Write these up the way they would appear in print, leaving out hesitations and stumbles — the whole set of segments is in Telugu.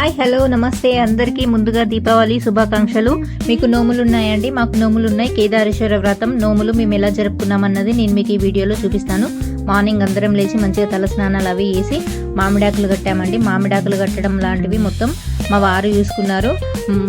హాయ్ హలో నమస్తే అందరికీ ముందుగా దీపావళి శుభాకాంక్షలు. మీకు నోములు ఉన్నాయండి? మాకు నోములు ఉన్నాయి. కేదారేశ్వర వ్రతం నోములు మేము ఎలా జరుపుకున్నామన్నది నేను మీకు ఈ వీడియోలో చూపిస్తాను. మార్నింగ్ అందరం లేచి మంచిగా తలస్నానాలు అవి వేసి మామిడాకులు కట్టామండి. మామిడాకులు కట్టడం లాంటివి మొత్తం మా వారు చూసుకున్నారు.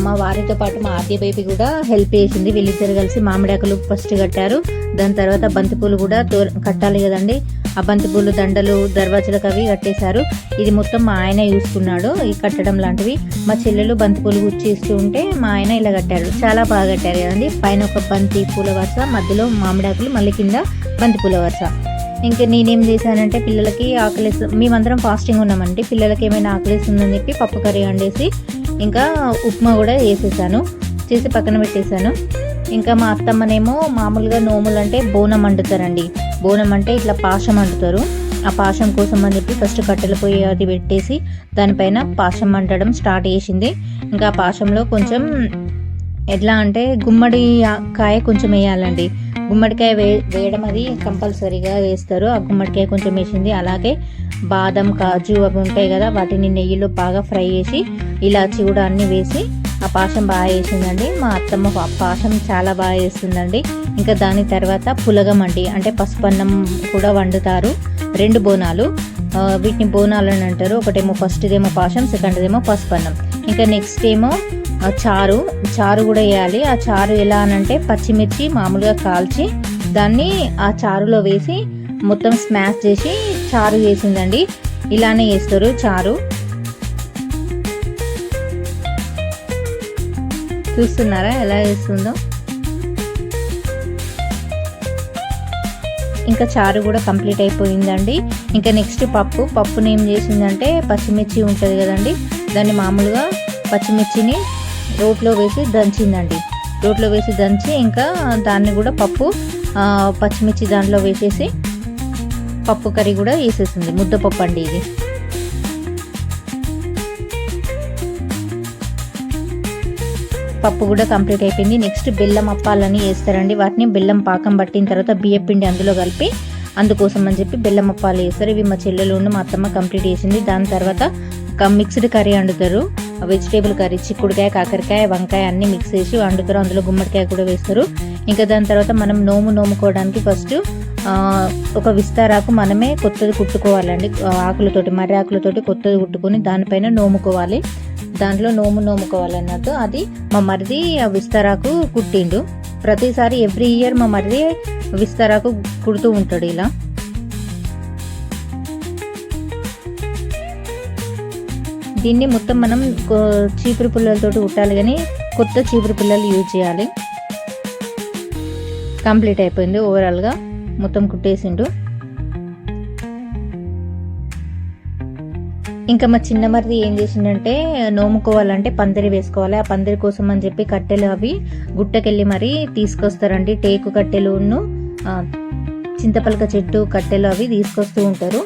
మా వారితో పాటు మా ఆద్య బేబీ కూడా హెల్ప్ చేసింది. వీళ్ళిద్దరు కలిసి మామిడాకులు ఫస్ట్ కట్టారు. దాని తర్వాత బంతిపూలు కూడా కట్టాలి కదండి. ఆ బంతిపూలు దండలు దర్వాజలకు అవి కట్టేశారు. ఇది మొత్తం మా ఆయన చూసుకున్నాడు ఈ కట్టడం లాంటివి. మా చెల్లెలు బంతిపూలు గుచ్చిస్తూ ఉంటే మా ఆయన ఇలా కట్టారు. చాలా బాగా కట్టారు కదండి. పైన ఒక బంతి పూల వరుస, మధ్యలో మామిడాకులు, మళ్ళీ కింద బంతి పూల వరుస. ఇంకా నేనేం చేశానంటే పిల్లలకి ఆకలేసి, మేమందరం ఫాస్టింగ్ ఉన్నామండి. పిల్లలకి ఏమైనా ఆకలేస్తుందని చెప్పి పప్పు కర్రీ వండేసి ఇంకా ఉప్మా కూడా చేసేసాను, చేసి పక్కన పెట్టేశాను. ఇంకా మా అత్తమ్మనేమో మామూలుగా నోములు అంటే బోనం వండుతారండి. బోనం అంటే ఇట్లా పాశం వండుతారు. ఆ పాశం కోసం అని చెప్పి ఫస్ట్ కట్టెల పొయ్యి అది పెట్టేసి దానిపైన పాశం వండడం స్టార్ట్ చేసింది. ఇంకా ఆ పాశంలో కొంచెం ఎట్లా అంటే గుమ్మడి కాయ కొంచెం వేయాలండి. గుమ్మడికాయ వేయడం అది కంపల్సరీగా వేస్తారు. ఆ గుమ్మడికాయ కొంచెం వేసింది. అలాగే బాదం, కాజు అవి ఉంటాయి కదా, వాటిని నెయ్యిలో బాగా ఫ్రై చేసి ఇలాచి కూడా అన్నీ వేసి ఆ పాశం బాగా వేసిందండి. మా అత్తమ్మ పాశం చాలా బాగా వేస్తుందండి. ఇంకా దాని తర్వాత పులగం అండి, అంటే పసుపన్నం కూడా వండుతారు. 2 బోనాలు, వీటిని బోనాలు అని అంటారు. ఒకటేమో ఫస్ట్దేమో పాశం, సెకండ్దేమో పసుపన్నం. ఇంకా నెక్స్ట్ ఏమో చారు కూడా వేయాలి. ఆ చారు ఎలా అనంటే పచ్చిమిర్చి మామూలుగా కాల్చి దాన్ని ఆ చారులో వేసి మొత్తం స్మాష్ చేసి చారు వేసిందండి. ఇలానే వేస్తారు చారు. చూస్తున్నారా ఎలా వేస్తుందో? ఇంకా చారు కూడా కంప్లీట్ అయిపోయిందండి. ఇంకా నెక్స్ట్ పప్పుని ఏం చేసిందంటే పచ్చిమిర్చి ఉంటుంది కదండి, దాన్ని మామూలుగా పచ్చిమిర్చిని రోట్లో వేసి దంచిందండి. రోట్లో వేసి దంచి ఇంకా దాన్ని కూడా పచ్చిమిర్చి దాంట్లో వేసేసి పప్పు కర్రీ కూడా వేసేసింది. ముద్దపప్పు అండి ఇది. పప్పు కూడా కంప్లీట్ అయిపోయింది. నెక్స్ట్ బెల్లం అప్పాలని వేస్తారండి. వాటిని బెల్లం పాకం పట్టిన తర్వాత బియ్యం పిండి అందులో కలిపి అందుకోసం అని చెప్పి బెల్లం అప్పాలు వేస్తారు. ఇవి మా చెల్లెలు మా అత్తమ్మ కంప్లీట్ చేసింది. దాని తర్వాత మిక్స్డ్ కర్రీ వండుతారు. వెజిటేబుల్ కర్రీ, చిక్కుడుకాయ, కాకరకాయ, వంకాయ అన్ని మిక్స్ చేసి వండుతారు. అందులో గుమ్మడికాయ కూడా వేస్తారు. ఇంకా దాని తర్వాత మనం నోముకోవడానికి ఫస్ట్ ఒక విస్తారాకు మనమే కొత్తది కుట్టుకోవాలండి. ఆకులతోటి, మర్రి ఆకులతోటి కొత్తది కుట్టుకొని దానిపైన నోముకోవాలి. దాంట్లో నోముకోవాలన్నట్టు. అది మా మరిది ఆ విస్తారాకు కుట్టిండు. ప్రతిసారి ఎవ్రీ ఇయర్ మా మరిది విస్తారాకు కుడుతూ ఉంటాడు ఇలా. దీన్ని మొత్తం మనం చీపురు పుల్లలతోటి కుట్టాలి, కానీ కొత్త చీపురు పుల్లలు యూజ్ చేయాలి. కంప్లీట్ అయిపోయింది. ఓవరాల్గా మొత్తం కుట్టేసిండు. ఇంకా మా చిన్న మరిది ఏం చేసిందంటే నోముకోవాలంటే పందిరి వేసుకోవాలి. ఆ పందిరి కోసం అని చెప్పి కట్టెలు అవి గుట్టకెళ్ళి మరీ తీసుకొస్తారండి. టేకు కట్టెలు, చింతపలక చెట్టు కట్టెలు అవి తీసుకొస్తూ ఉంటారు.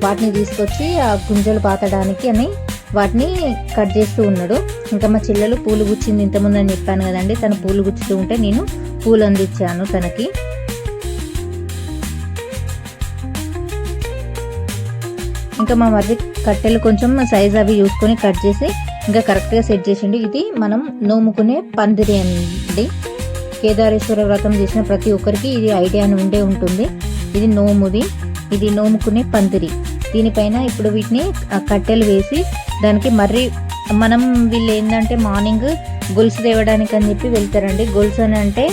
వాటిని తీసుకొచ్చి ఆ గుంజలు పాతడానికి అని వాటిని కట్ చేస్తూ ఉన్నాడు. ఇంకా మా చెల్లెలు పూలు గుచ్చింది ఇంతకుముందు అని చెప్పాను కదండి. తను పూలు గుచ్చుతూ ఉంటే నేను పూలు అందించాను తనకి. ఇంకా మా మరిది కట్టెలు కొంచెం సైజ్ అవి చూసుకొని కట్ చేసి ఇంకా కరెక్ట్గా సెట్ చేసిండు. ఇది మనం నోముకునే పందిరి అండి. కేదారేశ్వర వ్రతం చేసిన ప్రతి ఒక్కరికి ఇది ఐడియా అని ఉండే ఉంటుంది. ఇది నోముది, ఇది నోముకునే పందిరి. దీనిపైన ఇప్పుడు వీటిని కట్టెలు వేసి దానికి మర్రి మనం వీళ్ళు ఏంటంటే మార్నింగ్ గొలుసు తేవడానికి అని చెప్పి వెళ్తారండి. గొలుసు అని అంటే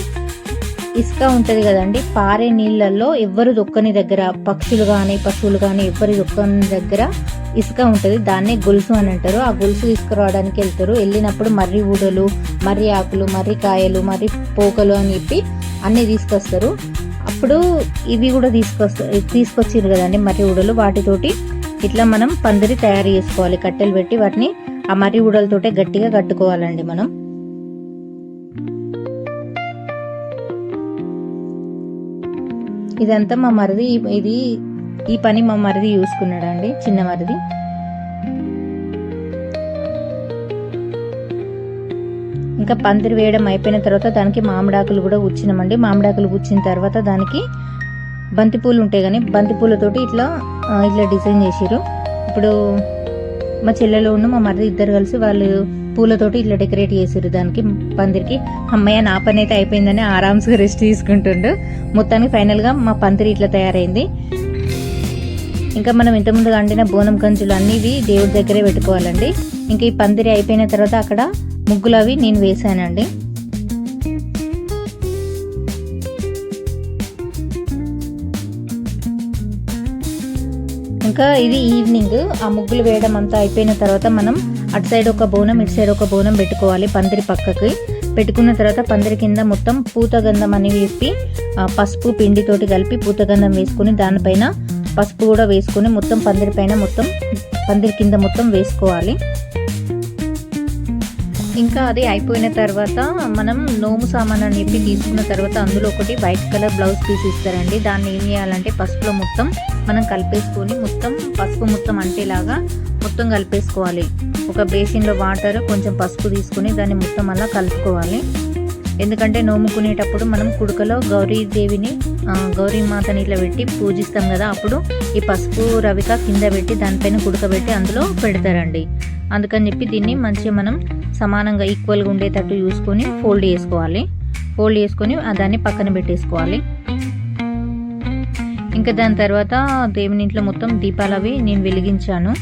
ఇసుక ఉంటుంది కదండి, పారే నీళ్ళల్లో ఎవ్వరు దొక్కని దగ్గర, పక్షులు కానీ పశువులు కానీ ఎవ్వరి దొక్కని దగ్గర ఇసుక ఉంటుంది. దాన్నే గొలుసు అని అంటారు. ఆ గొలుసు తీసుకురావడానికి వెళ్తారు. వెళ్ళినప్పుడు మర్రి ఊడలు, మర్రి ఆకులు, మర్రి కాయలు, మర్రి పోకలు అని చెప్పి అన్నీ తీసుకొస్తారు. అప్పుడు ఇవి కూడా తీసుకొచ్చారు కదండి మర్రి ఊడలు. వాటితోటి ఇట్లా మనం పందిరి తయారు చేసుకోవాలి. కట్టెలు పెట్టి వాటిని ఆ మర్రి ఊడలతోటే గట్టిగా కట్టుకోవాలండి మనం. ఇదంతా మా మరిది, ఈ పని మా మరిది చూసుకున్నాడండి, చిన్న మరిది. ఇంకా పందిరి వేయడం అయిపోయిన తర్వాత దానికి మామిడాకులు కూడా గుచ్చినామండి. మామిడాకులు గుచ్చిన తర్వాత దానికి బంతిపూలు ఉంటాయి కానీ బంతిపూలతోటి ఇట్లా డిజైన్ చేసిరు. ఇప్పుడు మా చెల్లెలు మా మరిది ఇద్దరు కలిసి వాళ్ళు పూలతోటి ఇట్లా డెకరేట్ చేసారు దానికి పందిరికి. అమ్మయ్య నా పని అయితే అయిపోయిందని ఆరామ్స్గా రెస్ట్ తీసుకుంటుండు. మొత్తానికి ఫైనల్గా మా పందిరి ఇట్లా తయారైంది. ఇంకా మనం ఇంతకుముందు వండిన బోనం కంచులు అన్నీ దేవుడి దగ్గరే పెట్టుకోవాలండి. ఇంకా ఈ పందిరి అయిపోయిన తర్వాత అక్కడ ముగ్గులు అవి నేను వేసానండి. ఇంకా ఇది ఈవినింగ్ ఆ ముగ్గులు వేయడం అంతా అయిపోయిన తర్వాత మనం అటు సైడ్ ఒక బోనం ఇటు సైడ్ ఒక బోనం పెట్టుకోవాలి. పందిరి పక్కకి పెట్టుకున్న తర్వాత పందిరి కింద మొత్తం పూతగంధం అని వేసి పసుపు పిండితోటి కలిపి పూతగంధం వేసుకుని దానిపైన పసుపు కూడా వేసుకుని మొత్తం పందిరి పైన మొత్తం పందిరి కింద మొత్తం వేసుకోవాలి. ఇంకా అది అయిపోయిన తర్వాత మనం నోము సామాన్ అని చెప్పి తీసుకున్న తర్వాత అందులో ఒకటి వైట్ కలర్ బ్లౌజ్ పీస్ ఇస్తారండి. దాన్ని ఏం చేయాలంటే పసుపులో మొత్తం మనం కలిపేసుకొని మొత్తం పసుపు మొత్తం అంటేలాగా మొత్తం కలిపేసుకోవాలి. ఒక బేసిన్లో వాటర్ కొంచెం పసుపు తీసుకుని దాన్ని మొత్తం అలా కలుపుకోవాలి. ఎందుకంటే నోముకునేటప్పుడు మనం కుడుకలో గౌరీదేవిని గౌరీమాతని ఇట్లా పెట్టి పూజిస్తాం కదా, అప్పుడు ఈ పసుపు రవిక కింద పెట్టి దానిపైన కుడకబెట్టి అందులో పెడతారండి. అందుకని చెప్పి దీన్ని మంచిగా మనం సమానంగా ఈక్వల్గా ఉండేటట్టు చూసుకొని ఫోల్డ్ చేసుకోవాలి. ఫోల్డ్ చేసుకొని దాన్ని పక్కన పెట్టేసుకోవాలి. ఇంకా దాని తర్వాత దేవుని ఇంట్లో మొత్తం దీపాలు అవి నేను వెలిగించాను.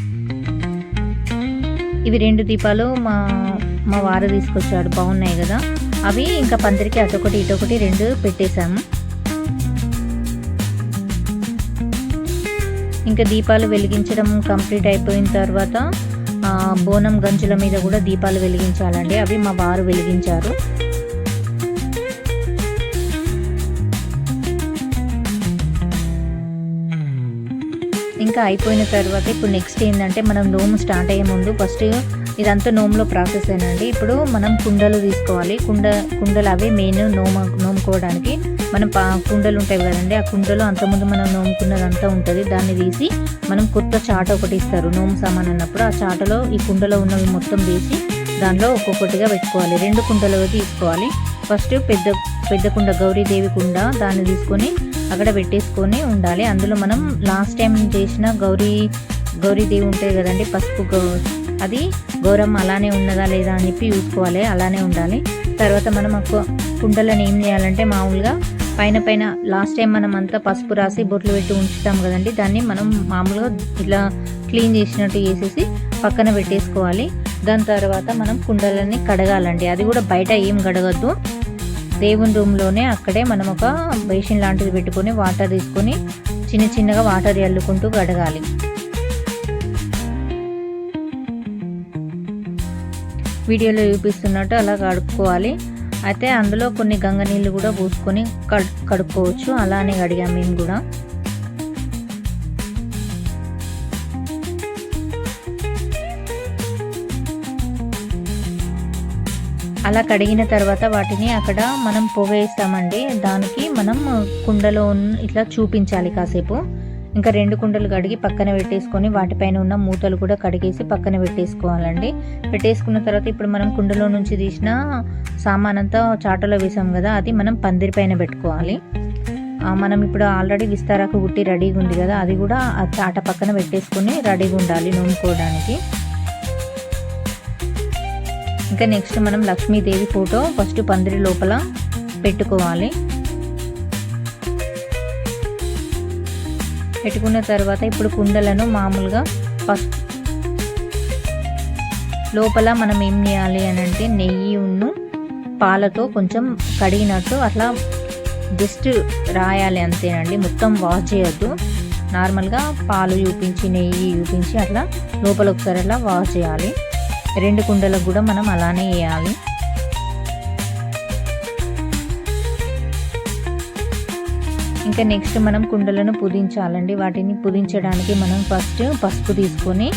ఇవి 2 దీపాలు మా వారు తీసుకొచ్చాడు, బాగున్నాయి కదా అవి. ఇంకా పందిరికి అటొకటి ఇటొకటి 2 పెట్టేశాము. ఇంకా దీపాలు వెలిగించడం కంప్లీట్ అయిపోయిన తర్వాత బోనం గంజుల మీద కూడా దీపాలు వెలిగించాలండి. అవి మా వారు వెలిగించారు. ఇంకా అయిపోయిన తర్వాత ఇప్పుడు నెక్స్ట్ ఏంటంటే మనం నోము స్టార్ట్ అయ్యే ముందు ఫస్ట్ ఇదంతా నోములో ప్రాసెస్ ఏనండి. ఇప్పుడు మనం కుండలు తీసుకోవాలి. కుండలు అవే మెయిన్ నోముకోవడానికి. మనం కుండలు ఉంటాయి కదండి, ఆ కుండలో అంతకుముందు మనం నోముకున్నదంతా ఉంటుంది. దాన్ని తీసి మనం కొత్త చాట ఒకటి ఇస్తారు నోము సామాన్ అన్నప్పుడు. ఆ చాటలో ఈ కుండలో ఉన్నవి మొత్తం వేసి దానిలో ఒక్కొక్కటిగా పెట్టుకోవాలి. 2 కుండలు తీసుకోవాలి. ఫస్ట్ పెద్ద కుండ గౌరీదేవి కుండ దాన్ని తీసుకొని అక్కడ పెట్టేసుకొని ఉండాలి. అందులో మనం లాస్ట్ టైం చేసిన గౌరీదేవి ఉంటాయి కదండి, పసుపు అది గౌరమ్మ అలానే ఉన్నదా లేదా అని చెప్పి చూసుకోవాలి. అలానే ఉండాలి. తర్వాత మనం కుండలను ఏం చేయాలంటే మామూలుగా పైన లాస్ట్ టైం మనం అంతా పసుపు రాసి బొట్లు పెట్టి ఉంచుతాం కదండి, దాన్ని మనం మామూలుగా ఇట్లా క్లీన్ చేసినట్టు చేసేసి పక్కన పెట్టేసుకోవాలి. దాని తర్వాత మనం కుండలని కడగాలండి. అది కూడా బయట ఏం కడగద్దు, దేవుని రూమ్లోనే అక్కడే మనం ఒక బేసిన్ లాంటిది పెట్టుకొని వాటర్ తీసుకొని చిన్నగా వాటర్ చల్లుకుంటూ కడగాలి. వీడియోలో చూపిస్తున్నట్టు అలా కడుక్కోవాలి. అయితే అందులో కొన్ని గంగ నీళ్ళు కూడా పోసుకొని కడుక్కోవచ్చు. అలానే కడిగాం మేము కూడా. అలా కడిగిన తర్వాత వాటిని అక్కడ మనం పొగ వేస్తామండి. దానికి మనం కుండలో ఇట్లా చూపించాలి కాసేపు. ఇంకా 2 కుండలు కడిగి పక్కన పెట్టేసుకొని వాటిపైన ఉన్న మూతలు కూడా కడిగేసి పక్కన పెట్టేసుకోవాలండి. పెట్టేసుకున్న తర్వాత ఇప్పుడు మనం కుండలో నుంచి తీసిన సామాన్ అంతా చాటలో వేసాం కదా, అది మనం పందిరి పైన పెట్టుకోవాలి. మనం ఇప్పుడు ఆల్రెడీ విస్తారాకు గుట్టి రెడీగా ఉంది కదా, అది కూడా ఆ చాట పక్కన పెట్టేసుకొని రెడీగా ఉండాలి నూముకోవడానికి. ఇంకా నెక్స్ట్ మనం లక్ష్మీదేవి ఫోటో ఫస్ట్ పందిరి లోపల పెట్టుకోవాలి. పెట్టుకున్న తర్వాత ఇప్పుడు కుండలను మామూలుగా ఫస్ట్ లోపల మనం ఏం చేయాలి అని అంటే నెయ్యి పాలతో కొంచెం కడిగినట్టు అట్లా జస్ట్ రాయాలి అంతేనండి. మొత్తం వాష్ చేయొద్దు. నార్మల్గా పాలు చూపించి నెయ్యి చూపించి అట్లా లోపల ఒకసారి అట్లా వాష్ చేయాలి. 2 కుండలకు కూడా మనం అలానే వేయాలి. ఇంకా నెక్స్ట్ మనం కుండలను పుదించాలండి. వాటిని పుదించడానికి మనం ఫస్ట్ పసుపు తీసుకొని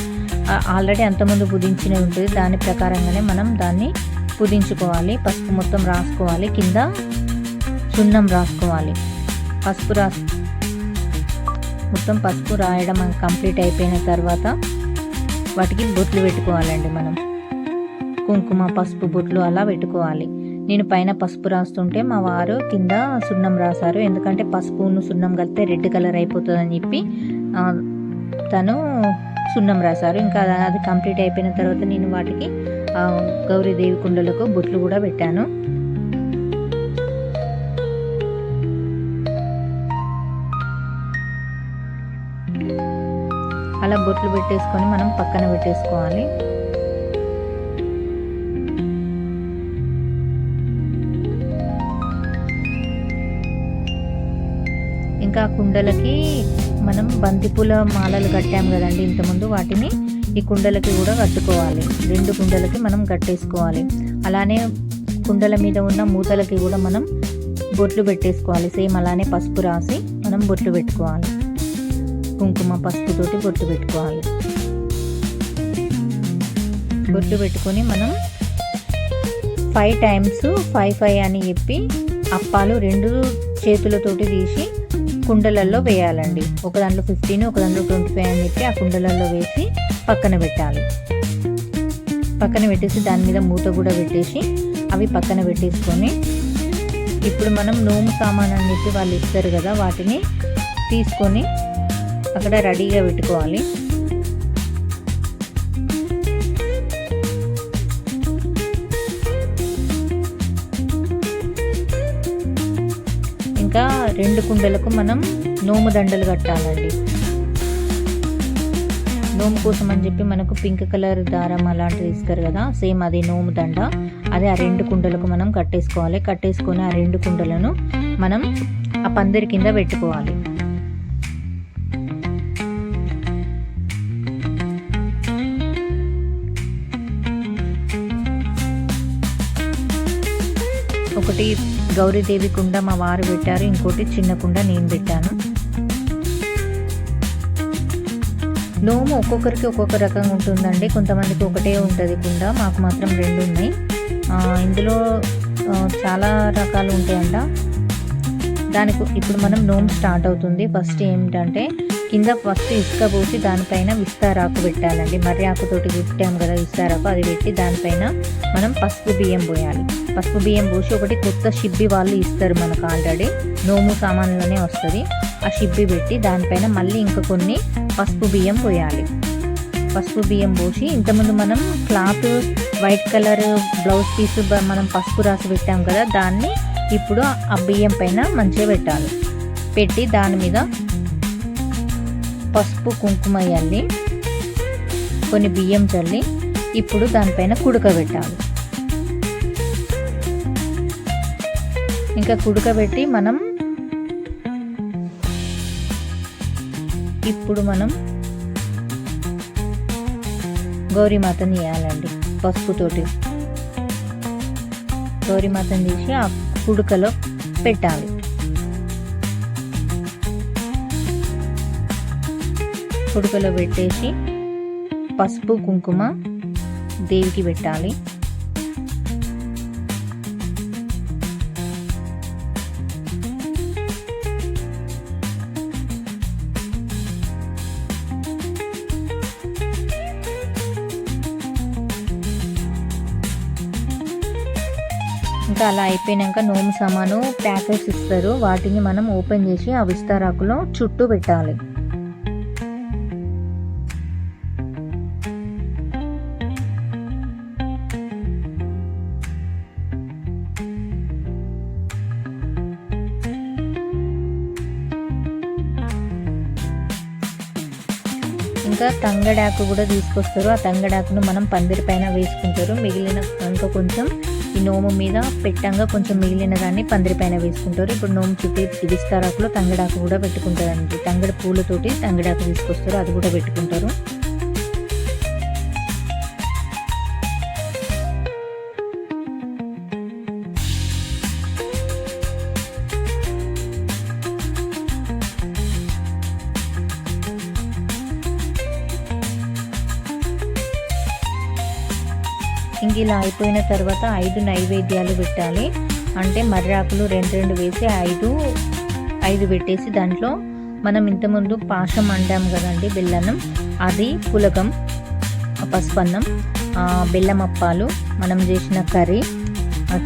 ఆల్రెడీ అంతకుముందు పుదించినవి ఉంటుంది, దాని ప్రకారంగానే మనం దాన్ని పుదించుకోవాలి. పసుపు మొత్తం రాసుకోవాలి, కింద సున్నం రాసుకోవాలి. మొత్తం పసుపు రాయడం కంప్లీట్ అయిపోయిన తర్వాత వాటికి బొట్లు పెట్టుకోవాలండి. మనం కుంకుమ పసుపు బొట్లు అలా పెట్టుకోవాలి. నేను పైన పసుపు రాస్తుంటే మా వారు కింద సున్నం రాశారు. ఎందుకంటే పసుపును సున్నం కలిపితే రెడ్ కలర్ అయిపోతుందని చెప్పి తను సున్నం రాశారు. ఇంకా అది కంప్లీట్ అయిపోయిన తర్వాత నేను వాటికి గౌరీదేవి కుండలకు బొట్లు కూడా పెట్టాను. అలా బొట్లు పెట్టేసుకొని మనం పక్కన పెట్టేసుకోవాలి. ఇంకా కుండలకి మనం బంతిపూల మాలలు కట్టాం కదండి ఇంతకుముందు, వాటిని ఈ కుండలకి కూడా కట్టుకోవాలి. 2 కుండలకి మనం కట్టేసుకోవాలి. అలానే కుండల మీద ఉన్న మూతలకి కూడా మనం బొట్లు పెట్టేసుకోవాలి. సేమ్ అలానే పసుపు రాసి మనం బొట్లు పెట్టుకోవాలి. కుంకుమ పసుపుతోటి బొట్లు పెట్టుకోవాలి. బొట్లు పెట్టుకొని మనం 5 టైమ్స్ 5 అని చెప్పి అప్పాలు 2 చేతులతోటి తీసి కుండలలో వేయాలండి. ఒక దాంట్లో 15, ఒక దాంట్లో 25 అని చెప్పి ఆ కుండలలో వేసి పక్కన పెట్టాలి. పక్కన పెట్టేసి దాని మీద మూత కూడా పెట్టేసి అవి పక్కన పెట్టేసుకొని ఇప్పుడు మనం నోము సామాన్ అని చెప్పి వాళ్ళు ఇస్తారు కదా, వాటిని తీసుకొని అక్కడ రెడీగా పెట్టుకోవాలి. ఇంకా 2 కుండలకు మనం నోము దండలు కట్టాలండి. నోము కోసం అని చెప్పి మనకు పింక్ కలర్ దారం అలాంటిది ఇస్తారు కదా, సేమ్ అదే నోము దండ. అదే ఆ 2 కుండలకు మనం కట్టేసుకోవాలి. కట్టేసుకొని ఆ 2 కుండలను మనం ఆ పందిరి కింద పెట్టుకోవాలి. ఒకటి గౌరీదేవి కుండ మా వారు పెట్టారు, ఇంకోటి చిన్న కుండ నేను పెట్టాను. నోము ఒక్కొక్కరికి ఒక్కొక్క రకంగా ఉంటుందండి. కొంతమందికి ఒకటే ఉంటుంది కుండ, మాకు మాత్రం 2 ఉన్నాయి. ఇందులో చాలా రకాలు ఉంటాయంట. దానికి ఇప్పుడు మనం నోము స్టార్ట్ అవుతుంది. ఫస్ట్ ఏమిటంటే కింద ఫస్ట్ ఇసుక పోసి దానిపైన విస్తారాకు పెట్టాలండి. మర్రి ఆకుతోటి పెట్టాము కదా విస్తారాకు, అది పెట్టి దానిపైన మనం పసుపు బియ్యం పోయాలి. పసుపు బియ్యం పోసి ఒకటి కొత్త షిబ్బి వాళ్ళు ఇస్తారు మనకు, ఆల్రెడీ నోము సామాన్లోనే వస్తుంది. ఆ షిబ్బి పెట్టి దానిపైన మళ్ళీ ఇంకా కొన్ని పసుపు బియ్యం పోయాలి. పసుపు బియ్యం పోసి ఇంతకుముందు మనం cloth white colour blouse piece మనం పసుపు రాసి పెట్టాం కదా, దాన్ని ఇప్పుడు ఆ బియ్యం పైన మంచిగా పెట్టాలి. పెట్టి దాని మీద పసుపు కుంకుమ వేయాలి, కొన్ని బియ్యం చల్లి ఇప్పుడు దానిపైన కుడక పెట్టాలి. ఇంకా కుడకబెట్టి మనం ఇప్పుడు మనం గౌరీమాతని వేయాలండి. పసుపుతోటి గౌరీమాతని తీసి ఆ కుడకలో పెట్టాలి. కుడకలో పెట్టేసి పసుపు కుంకుమ దేవికి పెట్టాలి. ఇంకా అలా అయిపోయినాక నోము సామాను ప్యాకెట్స్ ఇస్తారు, వాటిని మనం ఓపెన్ చేసి ఆ విస్తారాకులో చుట్టూ పెట్టాలి. ఇంకా తంగడాకు కూడా తీసుకొస్తారు. ఆ తంగడాకును మనం పందిరి పైన వేసుకుంటారు. మిగిలిన ఇంకా కొంచెం ఈ నోము మీద పెట్టంగా కొంచెం మిగిలిన దాన్ని పందిరి పైన వేసుకుంటారు. ఇప్పుడు నోము చుట్టూ విస్తారాకులో తంగడాకు కూడా పెట్టుకుంటారండి. తంగడ పూలతోటి తంగడాకు తీసుకొస్తారు, అది కూడా పెట్టుకుంటారు. ఇంక ఇలా అయిపోయిన తర్వాత 5 నైవేద్యాలు పెట్టాలి. అంటే మర్రాకులు 2 వేసి 5 పెట్టేసి దాంట్లో మనం ఇంతకుముందు పాశం అంటాం కదండి, బెల్లన్నం, అది పులగం, పసుపన్నం, బెల్లం అప్పాలు, మనం చేసిన కర్రీ,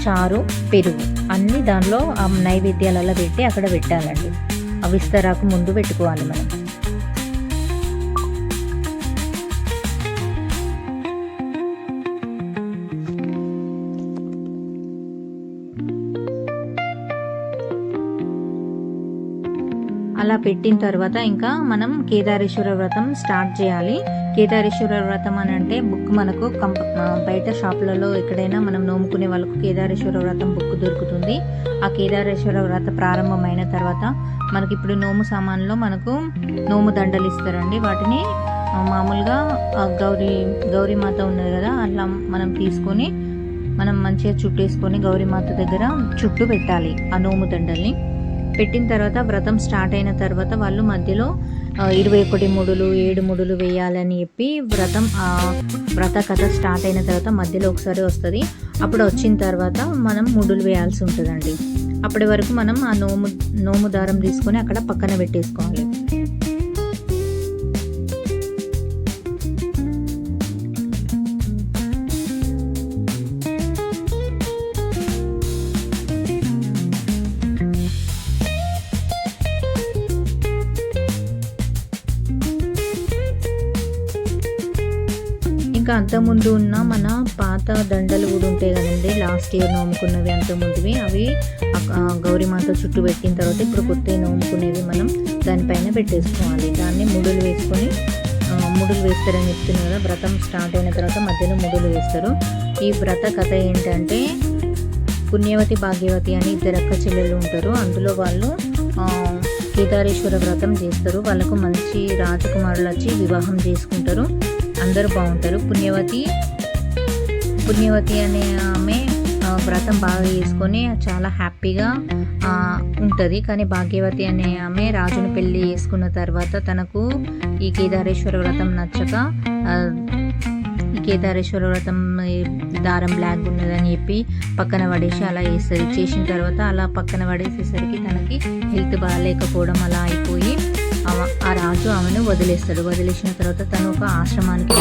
చారు, పెరుగు అన్నీ దానిలో ఆ నైవేద్యాలలో పెట్టి అక్కడ పెట్టాలండి. ఆ విస్తరాకు ముందు పెట్టుకోవాలి మనం. అలా పెట్టిన తర్వాత ఇంకా మనం కేదారేశ్వర వ్రతం స్టార్ట్ చేయాలి. కేదారేశ్వర వ్రతం అని అంటే బుక్ మనకు బయట షాపులలో ఎక్కడైనా మనం నోముకునే వాళ్ళకు కేదారేశ్వర వ్రతం బుక్ దొరుకుతుంది. ఆ కేదారేశ్వర వ్రత ప్రారంభమైన తర్వాత మనకి ఇప్పుడు నోము సామాన్లో మనకు నోము దండలు ఇస్తారండి. వాటిని మామూలుగా గౌరీమాత ఉన్నది కదా, అట్లా మనం తీసుకొని మనం మంచిగా చుట్టేసుకొని గౌరీమాత దగ్గర చుట్టూ పెట్టాలి ఆ నోము దండల్ని. పెట్టిన తర్వాత వ్రతం స్టార్ట్ అయిన తర్వాత వాళ్ళు మధ్యలో 21 ముడులు 7 ముడులు వేయాలని చెప్పి వ్రత కథ స్టార్ట్ అయిన తర్వాత మధ్యలో ఒకసారి వస్తుంది. అప్పుడు వచ్చిన తర్వాత మనం ముడులు వేయాల్సి ఉంటుందండి. అప్పటి వరకు మనం ఆ నోము దారం తీసుకొని అక్కడ పక్కన పెట్టేసుకోవాలి. ఇంకా అంతకుముందు ఉన్న మన పాత దండలు కూడా ఉంటాయి కదండి, లాస్ట్ ఇయర్ నోముకున్నవి అంతకుముందువి, అవి గౌరీమాత చుట్టూ పెట్టిన తర్వాత ఇప్పుడు కొత్త నోముకునేవి మనం దానిపైన పెట్టేసుకోవాలి. దాన్ని ముడులు వేసుకొని ముడులు వేస్తారని చెప్తున్నారు కదా, వ్రతం స్టార్ట్ అయిన తర్వాత మధ్యలో ముడులు వేస్తారు. ఈ వ్రత కథ ఏంటంటే పుణ్యవతి భాగ్యవతి అని 2 అక్క చెల్లెలు ఉంటారు. అందులో వాళ్ళు కేదారేశ్వర వ్రతం చేస్తారు. వాళ్ళకు మంచి రాజకుమారులు వచ్చి వివాహం చేసుకుంటారు. అందరూ బాగుంటారు. పుణ్యవతి అనే ఆమె వ్రతం బాగా చేసుకొని చాలా హ్యాపీగా ఉంటుంది. కానీ భాగ్యవతి అనే ఆమె రాజును పెళ్లి చేసుకున్న తర్వాత తనకు ఈ కేదారేశ్వర వ్రతం నచ్చక ఈ కేదారేశ్వర వ్రతం దారం బ్లాక్ ఉన్నదని చెప్పి పక్కన పడేసి అలా వేస్తుంది. చేసిన తర్వాత అలా పక్కన పడేసేసరికి తనకి హెల్త్ బాగాలేకపోవడం అలా అయిపోయి ఆ రాజు ఆమెను వదిలేస్తాడు. వదిలేసిన తర్వాత తను ఒక ఆశ్రమానికి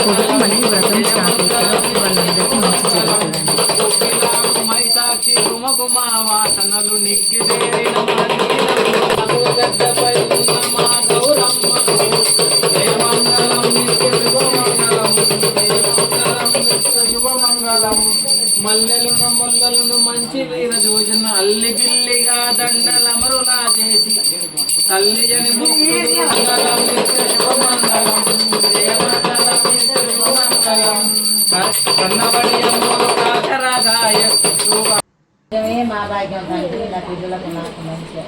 కొడుకు మళ్ళీ వ్రతం స్టార్ట్ అవుతారు. అప్పుడు వాళ్ళందరికీ మంచి జరుగుతుందండి. మల్లెలును మొల్లలును మంచి వీర జోజన అల్లి పిల్లిగా దండలమరులా చేసి తల్లి జని మా భాగ్యం కంటే నా పిల్లలకు నాకు మంచిగా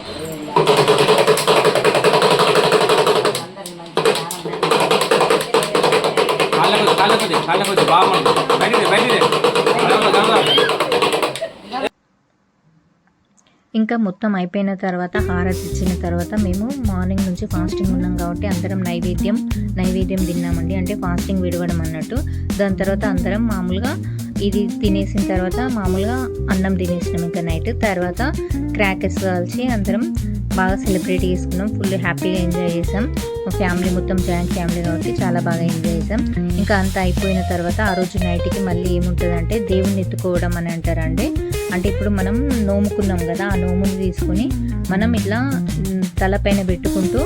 ఇంకా మొత్తం అయిపోయిన తర్వాత హారతి ఇచ్చిన తర్వాత మేము మార్నింగ్ నుంచి ఫాస్టింగ్ ఉన్నాం కాబట్టి అందరం నైవేద్యం తిన్నామండి. అంటే ఫాస్టింగ్ విడవడం అన్నట్టు. దాని తర్వాత అందరం మామూలుగా ఇది తినేసిన తర్వాత మామూలుగా అన్నం తినేసినాం. ఇంకా నైట్ తర్వాత క్రాకర్స్ కాల్చి అందరం బాగా సెలబ్రేట్ చేసుకున్నాం. ఫుల్ హ్యాపీగా ఎంజాయ్ చేసాం. మా ఫ్యామిలీ మొత్తం జాయింట్ ఫ్యామిలీ కాబట్టి చాలా బాగా ఎంజాయ్ చేసాం. ఇంకా అంతా అయిపోయిన తర్వాత ఆ రోజు నైట్కి మళ్ళీ ఏముంటుందంటే దేవుణ్ణి ఎత్తుకోవడం అని అంటారండి. అంటే ఇప్పుడు మనం నోముకున్నాం కదా, ఆ నోముని తీసుకొని మనం ఇట్లా తలపైన పెట్టుకుంటూ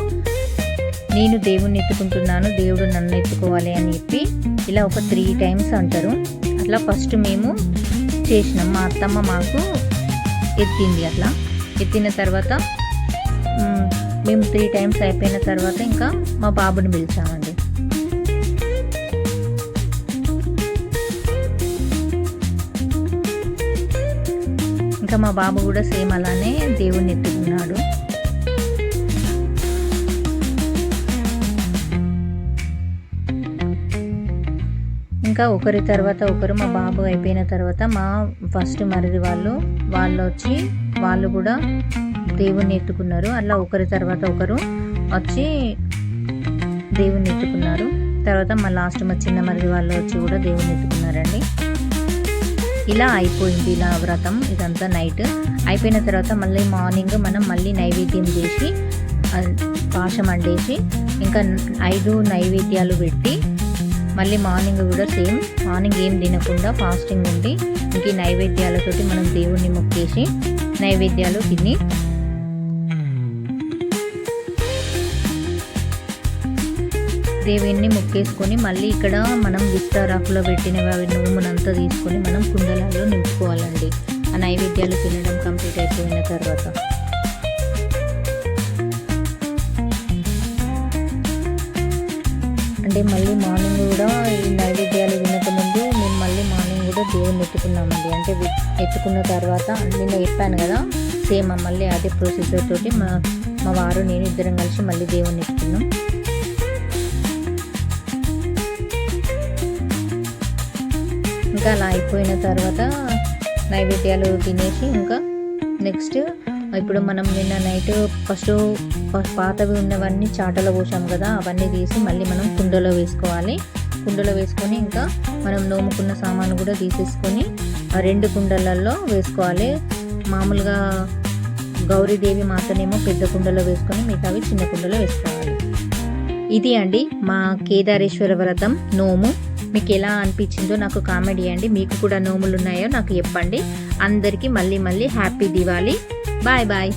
నేను దేవుణ్ణి ఎత్తుకుంటున్నాను, దేవుడు నన్ను ఎత్తుకోవాలి అని చెప్పి ఇలా ఒక 3 times అంటారు. అట్లా ఫస్ట్ మేము చేసినాం. మా అత్తమ్మ మాకు ఎత్తింది. అట్లా ఎత్తిన తర్వాత మేము 3 times అయిపోయిన తర్వాత ఇంకా మా బాబుని పిలిచామండి. ఇంకా మా బాబు కూడా సేమ్ అలానే దేవుణ్ణి ఎత్తుకున్నాడు. ఇంకా ఒకరి తర్వాత ఒకరు మా బాబు అయిపోయిన తర్వాత మా ఫస్ట్ మరిది వాళ్ళు వచ్చి వాళ్ళు కూడా దేవుణ్ణి ఎత్తుకున్నారు. అలా ఒకరి తర్వాత ఒకరు వచ్చి దేవుణ్ణి ఎత్తుకున్నారు. తర్వాత మా లాస్ట్ మా చిన్న మరిది వాళ్ళు వచ్చి కూడా దేవుణ్ణి ఎత్తుకున్నారండి. ఇలా అయిపోయింది ఇలా వ్రతం. ఇదంతా నైట్ అయిపోయిన తర్వాత మళ్ళీ మార్నింగ్ మనం మళ్ళీ నైవేద్యం చేసి పాశం వండేసి ఇంకా 5 నైవేద్యాలు పెట్టి మళ్ళీ మార్నింగ్ కూడా సేమ్ మార్నింగ్ ఏం తినకుండా ఫాస్టింగ్ ఉండి ఇంక నైవేద్యాలతోటి మనం దేవుణ్ణి మొక్కేసి నైవేద్యాలు తిని దేవిని మొక్కేసుకొని మళ్ళీ ఇక్కడ మనం విస్తారాకులో పెట్టినవి అవి నోమునంతా తీసుకొని మనం కుండలలో నింపుకోవాలండి. ఆ నైవేద్యాలు తినడం కంప్లీట్ అయిపోయిన తర్వాత అంటే మళ్ళీ మార్నింగ్ కూడా ఈ నైవేద్యాలు తినకముందు మేము మళ్ళీ మార్నింగ్ కూడా దేవుని ఎత్తుకున్నామండి. అంటే ఎత్తుకున్న తర్వాత నిన్న చెప్పాను కదా, సేమ్ మళ్ళీ అదే ప్రొసీజర్ తోటి మా వారు నేను ఇద్దరం కలిసి మళ్ళీ దేవుని ఎత్తుకున్నాం. ఇంకా అలా అయిపోయిన తర్వాత నైవేద్యాలు తినేసి ఇంకా నెక్స్ట్ ఇప్పుడు మనం నిన్న నైట్ ఫస్ట్ పాతవి ఉన్నవన్నీ చాటలో పోసాం కదా, అవన్నీ తీసి మళ్ళీ మనం కుండలో వేసుకోవాలి. కుండలో వేసుకొని ఇంకా మనం నోముకున్న సామాను కూడా తీసేసుకొని 2 కుండలలో వేసుకోవాలి. మామూలుగా గౌరీదేవి మాతనేమో పెద్ద కుండలో వేసుకొని మిగతావి చిన్న కుండలో వేసుకోవాలి. ఇది అండి మా కేదారేశ్వర వ్రతం నోము. మీకు ఎలా అనిపించిందో నాకు కామెంట్ చేయండి. మీకు కూడా నోములు ఉన్నాయో నాకు చెప్పండి. అందరికీ మళ్ళీ హ్యాపీ దివాళీ. Bye bye.